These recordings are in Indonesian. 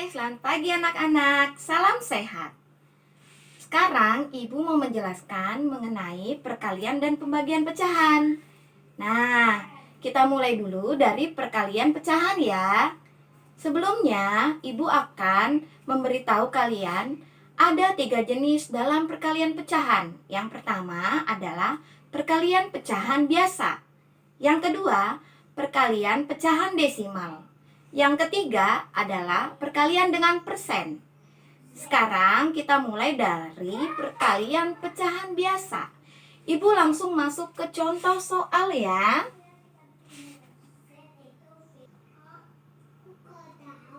Selamat pagi anak-anak, salam sehat. Sekarang Ibu mau menjelaskan mengenai perkalian dan pembagian pecahan. Nah, kita mulai dulu dari perkalian pecahan ya. Sebelumnya, Ibu akan memberitahu kalian ada 3 jenis dalam perkalian pecahan. Yang pertama adalah perkalian pecahan biasa. Yang kedua, perkalian pecahan desimal. Yang ketiga adalah perkalian dengan persen. Sekarang kita mulai dari perkalian pecahan biasa. Ibu langsung masuk ke contoh soal ya.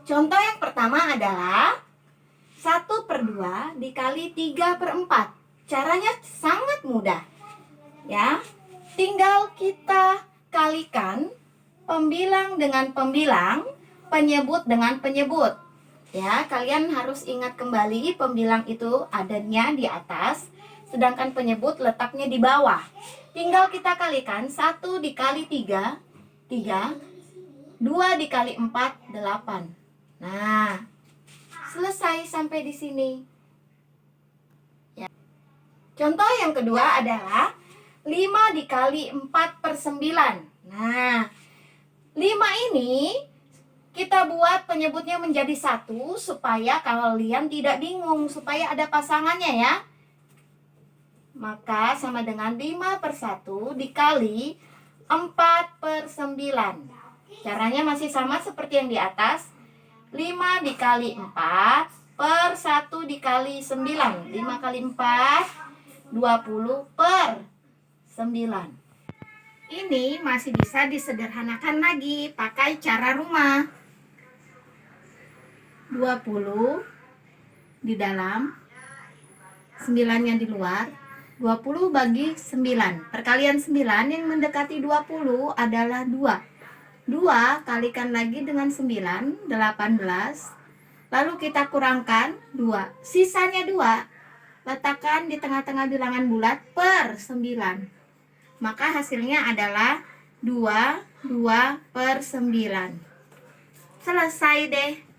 Contoh yang pertama adalah 1/2 dikali 3/4. Caranya sangat mudah ya. Tinggal kita kalikan pembilang dengan pembilang, penyebut dengan penyebut. Ya, kalian harus ingat kembali pembilang itu adanya di atas, sedangkan penyebut letaknya di bawah. Tinggal kita kalikan 1 dikali 3, 3, 2 dikali 4, 8. Nah, selesai sampai di sini. Ya. Contoh yang kedua adalah 5 dikali 4/9. Nah, 5 ini kita buat penyebutnya menjadi 1 supaya kalian tidak bingung, supaya ada pasangannya ya. Maka sama dengan 5/1 dikali 4/9. Caranya masih sama seperti yang di atas. 5 dikali 4 per 1 dikali 9. 5 kali 4, 20/9. Ini masih bisa disederhanakan lagi pakai cara rumah. 20 di dalam, 9-nya di luar. 20 bagi 9. Perkalian 9 yang mendekati 20 adalah 2. 2 kalikan lagi dengan 9, 18. Lalu kita kurangkan 2. Sisanya 2. Letakkan di tengah-tengah bilangan bulat per 9. Maka hasilnya adalah 2/9. Selesai deh.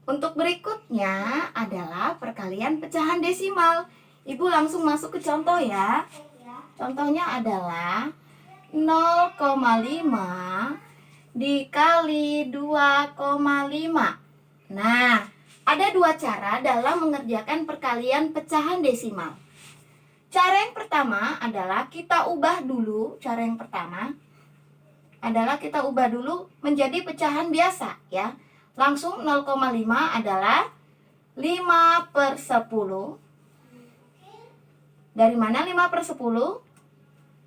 Untuk berikutnya adalah perkalian pecahan desimal. Ibu langsung masuk ke contoh ya. Contohnya adalah 0,5 dikali 2,5. Nah, ada 2 cara dalam mengerjakan perkalian pecahan desimal. Cara yang pertama adalah kita ubah dulu. Cara yang pertama adalah kita ubah dulu menjadi pecahan biasa ya. Langsung 0,5 adalah 5/10. Dari mana 5/10?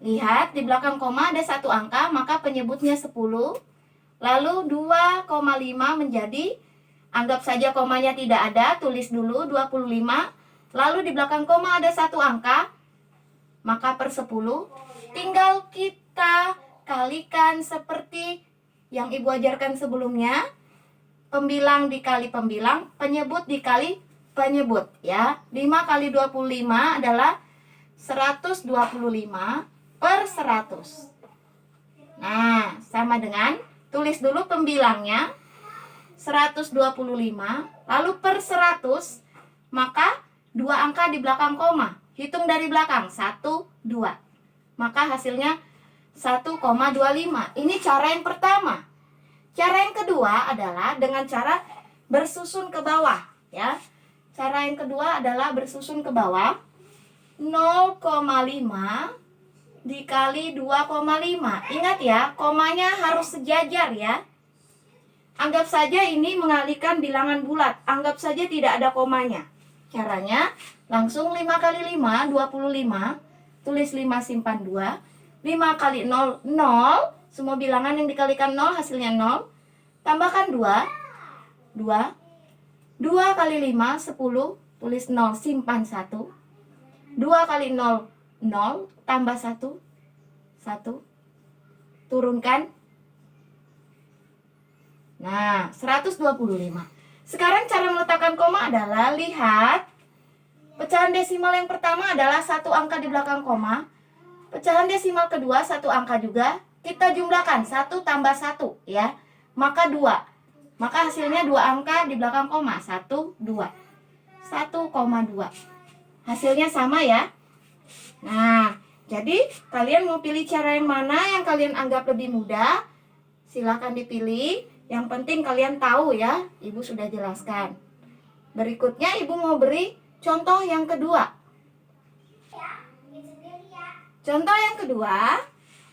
Lihat di belakang koma ada 1 angka, maka penyebutnya 10. Lalu 2,5 menjadi, anggap saja komanya tidak ada, tulis dulu 25. Lalu di belakang koma ada 1 angka, maka per 10. Tinggal kita kalikan seperti yang Ibu ajarkan sebelumnya. Pembilang dikali pembilang, penyebut dikali penyebut ya. 5 kali 25 adalah 125/100. Nah, sama dengan tulis dulu pembilangnya 125, lalu per 100, maka 2 angka di belakang koma. Hitung dari belakang, 1, 2. Maka hasilnya 1,25. Ini cara yang pertama. Cara yang kedua adalah dengan cara bersusun ke bawah ya. Cara yang kedua adalah bersusun ke bawah. 0,5 dikali 2,5. Ingat ya, komanya harus sejajar ya. Anggap saja ini mengalihkan bilangan bulat. Anggap saja tidak ada komanya. Caranya langsung 5 kali 5, 25. Tulis 5 simpan 2. 5 kali 0, 0. Semua bilangan yang dikalikan 0 hasilnya 0. Tambahkan 2. 2. 2 kali 5, 10. Tulis 0 simpan 1. 2 kali 0, 0. Tambah 1. 1. Turunkan. Nah, 125. Sekarang cara meletakkan koma adalah lihat. Pecahan desimal yang pertama adalah 1 angka di belakang koma. Pecahan desimal kedua 1 angka juga. Kita jumlahkan 1 tambah 1 ya. Maka 2. Maka hasilnya dua angka di belakang koma. 1, 2. 1,2. Hasilnya sama ya. Nah, jadi kalian mau pilih cara yang mana yang kalian anggap lebih mudah? Silakan dipilih. Yang penting kalian tahu ya, Ibu sudah jelaskan. Berikutnya Ibu mau beri contoh yang kedua. Contoh yang kedua,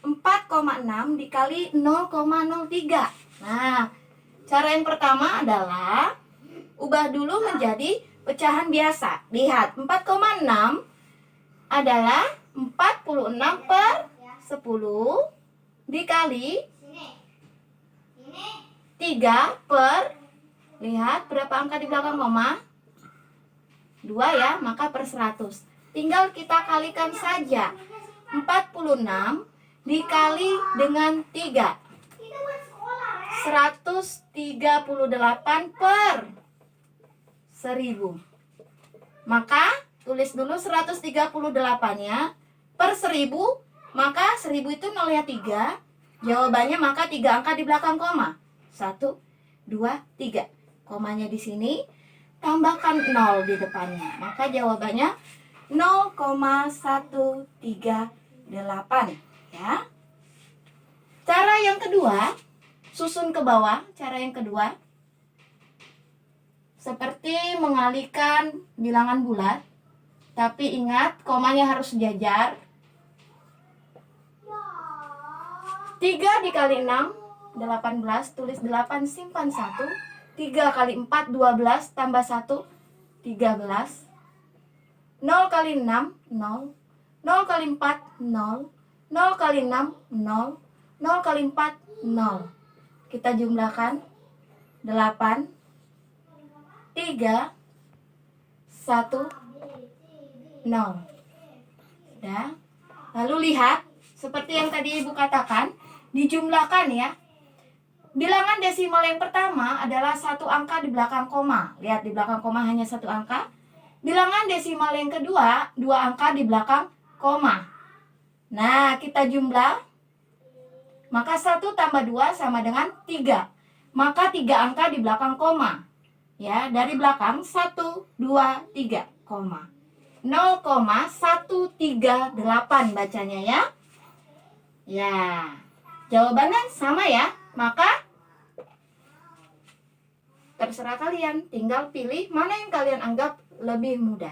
4,6 dikali 0,03. Nah, cara yang pertama adalah ubah dulu menjadi pecahan biasa. Lihat, 4,6 adalah 46 per 10 dikali 3 per, lihat berapa angka di belakang koma? 2 ya, maka per 100. Tinggal kita kalikan saja. 46 dikali dengan 3. 138 per 1000. Maka tulis dulu 138-nya per 1000. Maka 1000 itu 0 ya 3. Jawabannya maka 3 angka di belakang koma. 1, 2, 3. Komanya di sini, tambahkan 0 di depannya. Maka jawabannya 0,138 ya. Cara yang kedua, susun ke bawah. Cara yang kedua, seperti mengalihkan bilangan bulat, tapi ingat komanya harus sejajar. 3 dikali 6, 18, tulis 8, simpan 1. 3 kali 4, 12, tambah 1, 13. 0 kali 6, 0. 0 kali 4, 0. 0 kali 6, 0. 0 kali 4, 0. Kita jumlahkan 8, 3, 1, 0. Sudah. Lalu lihat, seperti yang tadi Ibu katakan, dijumlahkan ya. Bilangan desimal yang pertama adalah 1 angka di belakang koma. Lihat, di belakang koma hanya 1 angka. Bilangan desimal yang kedua, 2 angka di belakang koma. Nah, kita jumlah. Maka 1 tambah 2 sama dengan 3. Maka 3 angka di belakang koma. Ya, dari belakang 1, 2, 3, koma. 0,138 bacanya ya. Ya, jawabannya sama ya. Maka terserah kalian, tinggal pilih mana yang kalian anggap lebih mudah.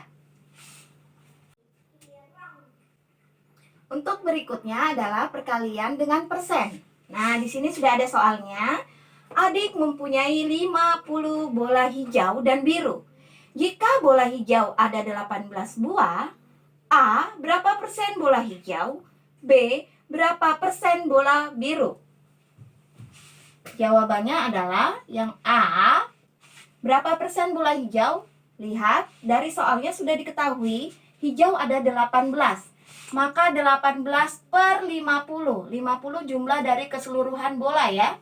Untuk berikutnya adalah perkalian dengan persen. Nah, di sini sudah ada soalnya. Adik mempunyai 50 bola hijau dan biru. Jika bola hijau ada 18 buah, A, berapa persen bola hijau? B, berapa persen bola biru? Jawabannya adalah yang A, berapa persen bola hijau? Lihat, dari soalnya sudah diketahui, hijau ada 18. Maka 18 per 50. 50 jumlah dari keseluruhan bola ya.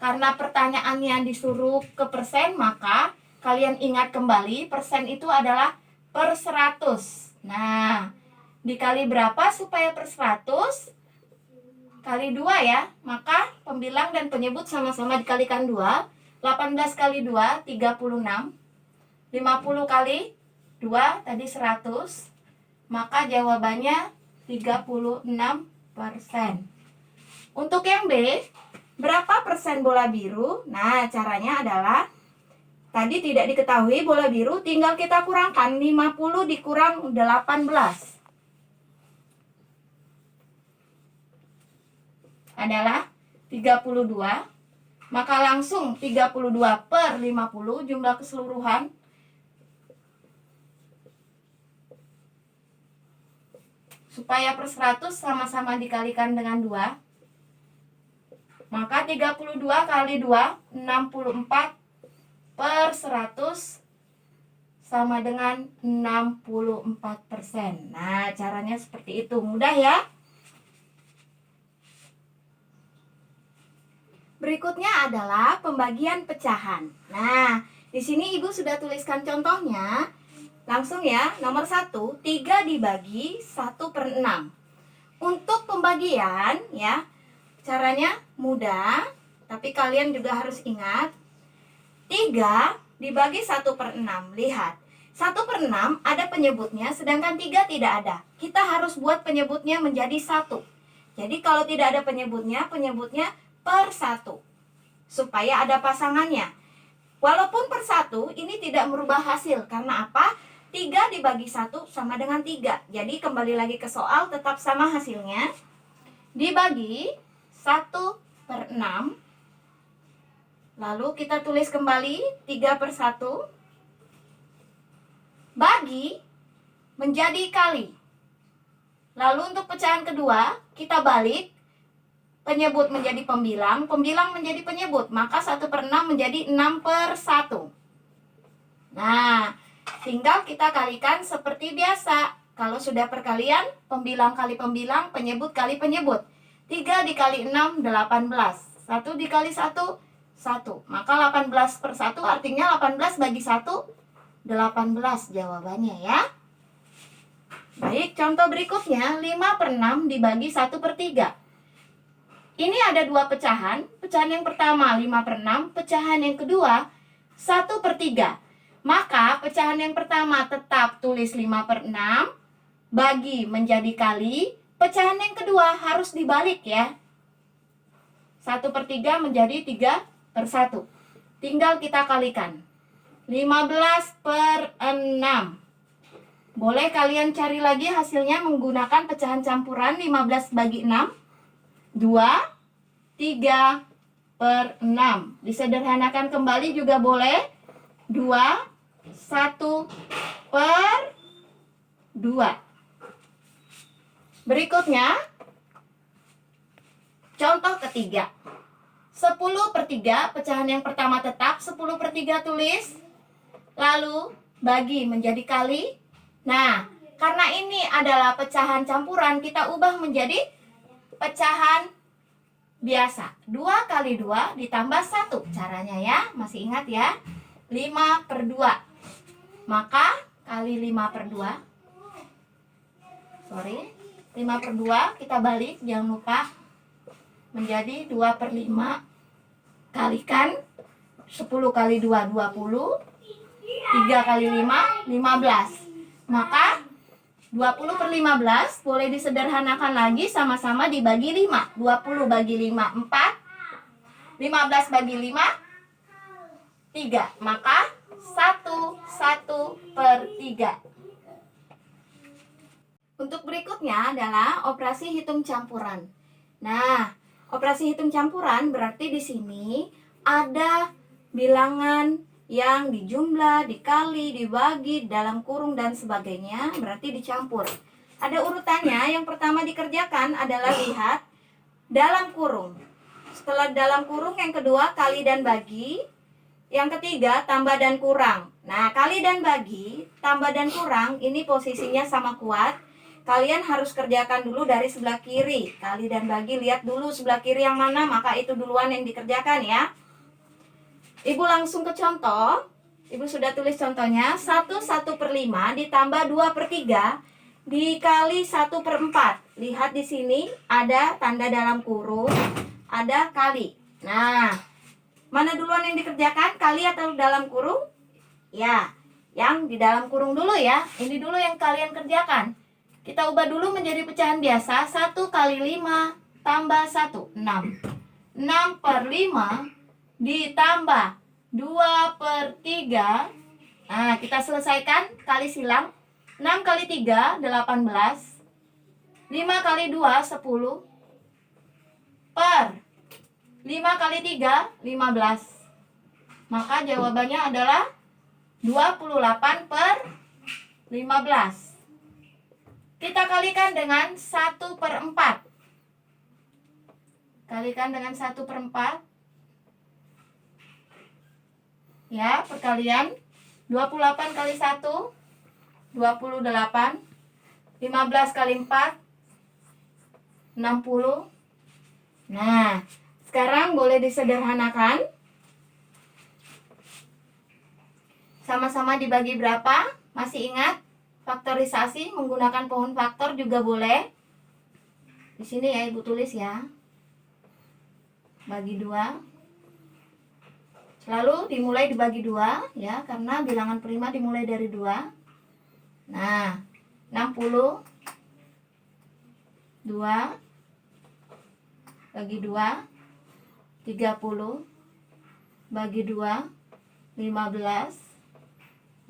Karena pertanyaannya disuruh ke persen, maka kalian ingat kembali, persen itu adalah per 100. Nah, dikali berapa supaya per 100? Kali 2 ya. Maka pembilang dan penyebut sama-sama dikalikan 2. 18 kali 2, 36. 50 kali 2, tadi 100. Maka jawabannya 36%. Untuk yang B, berapa persen bola biru? Nah, caranya adalah tadi tidak diketahui bola biru, tinggal kita kurangkan 50 dikurang 18. Adalah 32. Maka langsung 32 per 50 jumlah keseluruhan. Supaya per 100 sama-sama dikalikan dengan 2. Maka 32 kali 2, 64 per 100 sama dengan 64%. Nah, caranya seperti itu. Mudah ya? Berikutnya adalah pembagian pecahan. Nah, di sini Ibu sudah tuliskan contohnya. Langsung ya, nomor 1, 3 dibagi 1 per 6. Untuk pembagian ya, caranya mudah. Tapi kalian juga harus ingat, 3 dibagi 1/6. Lihat, 1/6 ada penyebutnya, sedangkan 3 tidak ada. Kita harus buat penyebutnya menjadi 1. Jadi kalau tidak ada penyebutnya, penyebutnya per 1. Supaya ada pasangannya. Walaupun per 1, ini tidak merubah hasil. Karena apa? 3 dibagi 1 sama dengan 3. Jadi kembali lagi ke soal, tetap sama hasilnya. Dibagi 1/6. Lalu kita tulis kembali 3/1. Bagi menjadi kali. Lalu untuk pecahan kedua, kita balik. Penyebut menjadi pembilang, pembilang menjadi penyebut. Maka 1/6 menjadi 6/1. Nah, tinggal kita kalikan seperti biasa. Kalau sudah perkalian, pembilang kali pembilang, penyebut kali penyebut. 3 dikali 6, 18. 1 dikali 1, 1. Maka 18/1 artinya 18 bagi 1, 18 jawabannya ya. Baik, contoh berikutnya 5/6 dibagi 1/3. Ini ada dua pecahan. Pecahan yang pertama 5/6, pecahan yang kedua 1/3. Maka pecahan yang pertama tetap tulis 5/6, bagi menjadi kali. Pecahan yang kedua harus dibalik ya. 1/3 menjadi 3/1. Tinggal kita kalikan. 15/6. Boleh kalian cari lagi hasilnya menggunakan pecahan campuran 15 bagi 6. 2, 3/6. Disederhanakan kembali juga boleh. 2, 1/2. Berikutnya, contoh ketiga. 10/3, pecahan yang pertama tetap 10/3 tulis. Lalu bagi menjadi kali. Nah, karena ini adalah pecahan campuran, kita ubah menjadi pecahan biasa. 2 kali 2 ditambah 1. Caranya ya, masih ingat ya? 5/2. Maka kali 5/2. 5/2 kita balik, jangan lupa. Menjadi 2/5. Kalikan 10 kali 2, 20. 3 kali 5, 15. Maka 20/15 boleh disederhanakan lagi, sama-sama dibagi 5. 20 bagi 5, 4. 15 bagi 5, 3. Maka 1/3. Untuk berikutnya adalah operasi hitung campuran. Nah, operasi hitung campuran berarti di sini ada bilangan yang dijumlah, dikali, dibagi, dalam kurung, dan sebagainya, berarti dicampur. Ada urutannya. Yang pertama dikerjakan adalah lihat dalam kurung. Setelah dalam kurung, yang kedua kali dan bagi. Yang ketiga tambah dan kurang. Nah, kali dan bagi, tambah dan kurang, ini posisinya sama kuat. Kalian harus kerjakan dulu dari sebelah kiri. Kali dan bagi, lihat dulu sebelah kiri yang mana, maka itu duluan yang dikerjakan ya. Ibu langsung ke contoh. Ibu sudah tulis contohnya. 1/5 ditambah 2/3 dikali 1/4. Lihat di sini ada tanda dalam kurung, ada kali. Nah, mana duluan yang dikerjakan? Kali atau dalam kurung? Ya, yang di dalam kurung dulu ya. Ini dulu yang kalian kerjakan. Kita ubah dulu menjadi pecahan biasa. 1 kali 5 tambah 1, 6. 6/5 ditambah 2/3. Nah, kita selesaikan kali silang. 6 kali 3, 18. 5 kali 2, 10. Per 5 kali 3, 15. Maka jawabannya adalah 28/15. Kita kalikan dengan 1/4. Kalikan dengan 1/4. Ya, perkalian. 28 kali 1, 28. 15 kali 4, 60. Nah, sekarang boleh disederhanakan. Sama-sama dibagi berapa? Masih ingat? Faktorisasi menggunakan pohon faktor juga boleh. Di sini ya, Ibu tulis ya. Bagi 2. Selalu dimulai dibagi 2 ya, karena bilangan prima dimulai dari 2. Nah, 60 2 bagi 2 30 bagi 2 15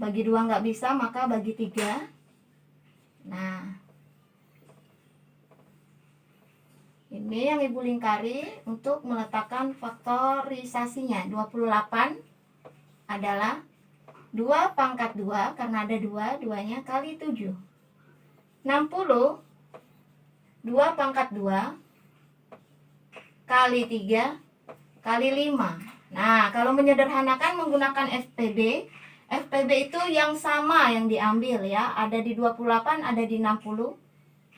bagi 2 nggak bisa, maka bagi 3. Nah, ini yang Ibu lingkari untuk meletakkan faktorisasinya. 28 adalah 2 pangkat 2, karena ada 2, 2-nya kali 7. 60 2 pangkat 2 kali 3 kali 5. Nah, kalau menyederhanakan menggunakan FPB, FPB itu yang sama yang diambil ya. Ada di 28, ada di 60.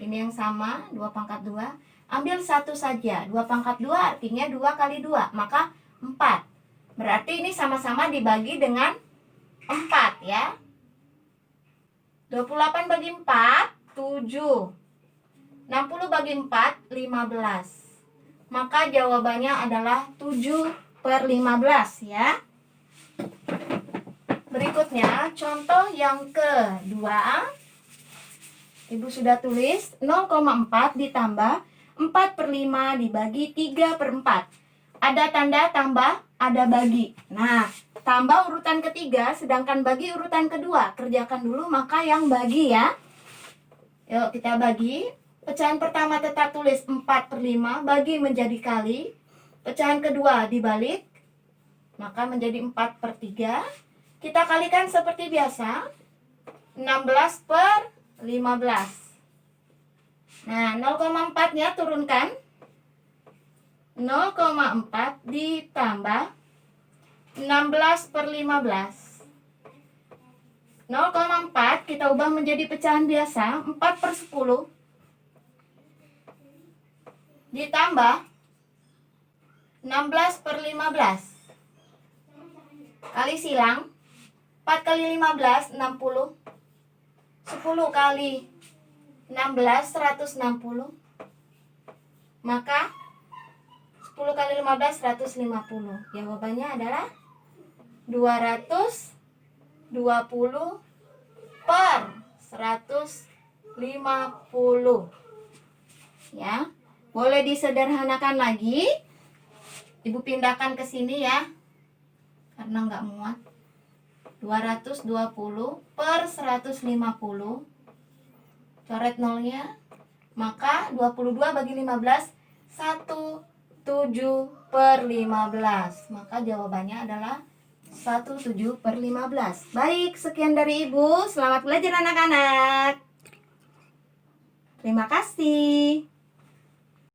Ini yang sama, 2 pangkat 2. Ambil satu saja. 2 pangkat 2 artinya 2 kali 2, maka 4. Berarti ini sama-sama dibagi dengan 4 ya. 28 bagi 4, 7. 60 bagi 4, 15. Maka jawabannya adalah 7/15 ya. Berikutnya contoh yang kedua. Ibu sudah tulis 0,4 ditambah 4/5 dibagi 3/4. Ada tanda tambah, ada bagi. Nah, tambah urutan ketiga, sedangkan bagi urutan kedua. Kerjakan dulu maka yang bagi ya. Yuk kita bagi. Pecahan pertama tetap tulis 4/5, bagi menjadi kali. Pecahan kedua dibalik, maka menjadi 4/3. Kita kalikan seperti biasa, 16/15. Nah, 0,4-nya turunkan. 0,4 ditambah 16/15. 0,4 kita ubah menjadi pecahan biasa, 4/10. Ditambah 16/15. Kali silang, 4 kali 15, 60. 10 kali 16, 160. Maka 10 kali 15, 150. Jawabannya adalah 220/150. Ya. Boleh disederhanakan lagi. Ibu pindahkan ke sini ya, karena nggak muat. 220/150. Coret nolnya. Maka 22 bagi 15, 17/15. Maka jawabannya adalah 17/15. Baik, sekian dari Ibu. Selamat belajar anak-anak. Terima kasih.